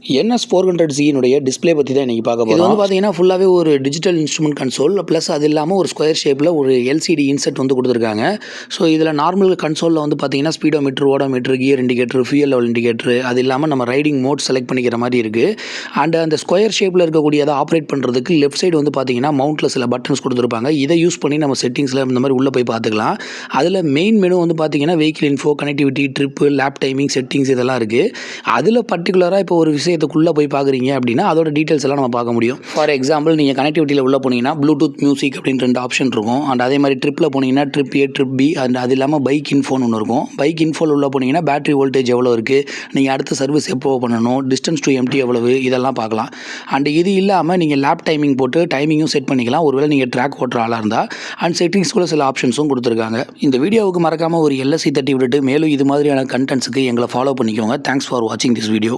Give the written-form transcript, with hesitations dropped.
NS400C display பற்றி தான் இன்றைக்கி பார்க்க போகிறோம். இது வந்து பார்த்தீங்கன்னா ஃபுல்லாகவே ஒரு டிஜிட்டல் இன்ஸ்ட்ருமெண்ட் கன்சோல் ப்ளஸ் அது இல்லாமல் ஒரு ஸ்கொயர் ஷேப்பில் ஒரு LCD இன்செட் வந்து கொடுத்துருக்காங்க. ஸோ இதில் நார்மல் கன்சோலில் வந்து பார்த்தீங்கன்னா speedometer, odometer, gear indicator, fuel level indicator, அது இல்லாமல் நம்ம ரைடிங் மோட் செலக்ட் பண்ணிக்கிற மாதிரி இருக்குது. அண்ட் அந்த ஸ்கொயர் ஷேப்பில் இருக்கக்கூடியதை ஆப்ரேட் பண்ணுறதுக்கு லெஃப்ட் சைடு வந்து பார்த்தீங்கன்னா மவுண்ட்டில் சில பட்டன்ஸ் கொடுத்துருப்பாங்க. இதை யூஸ் பண்ணி நம்ம செட்டிங்ஸில் இந்த மாதிரி உள்ளே போய் பார்த்துக்கலாம். அதில் மெயின் மெனு வந்து பார்த்தீங்கன்னா vehicle info, connectivity, trip, lab timing, settings இதெல்லாம் இருக்குது. அதில் பர்டிகுலராக இப்போ ஒரு விஷயத்துக்குள்ளே போய் பார்க்குறீங்க அப்படின்னா அதோட டீட்டெயில்ஸ் எல்லாம் நம்ம பார்க்க முடியும். ஃபார் எக்ஸாம்பிள் நீங்கள் கனெக்டிவிட்டியில் உள்ள போனீங்கன்னா ப்ளூடூத் மியூசிக் அப்படின்னு 2 ஆப்ஷன் இருக்கும். அண்ட் அதே மாதிரி ட்ரிப்பில் போனீங்கன்னா trip A, trip B, and அது இல்லாமல் பைக் இன்ஃபோன்னு ஒன்று இருக்கும். பைக் இன்ஃபோவில் உள்ள போனீங்கன்னா பேட்டரி வோல்டேஜ் எவ்வளோ இருக்குது, நீங்கள் அடுத்த சர்வீஸ் எப்போ பண்ணணும், டிஸ்டன்ஸ் டு எம்டி எவ்வளவு, இதெல்லாம் பார்க்கலாம். அண்ட் இது இல்லாமல் நீங்கள் லேப் டைமிங் போட்டு டைமிங்கும் செட் பண்ணிக்கலாம், ஒருவேளை நீங்கள் ட்ராக் ஓட்டுற ஆளாக இருந்தால். அண்ட் செட்டிங்ஸ்குள்ள சில ஆப்ஷன்ஸும் கொடுத்துருக்காங்க. இந்த வீடியோவுக்கு மறக்காமல் ஒரு LSC தட்டி விட்டுட்டு மேலும் இது மாதிரியான கண்டென்ட்ஸுக்கு எங்களை ஃபாலோ பண்ணிக்கோங்க. தேங்க்ஸ் ஃபார் வாட்சிங் திஸ் வீடியோ.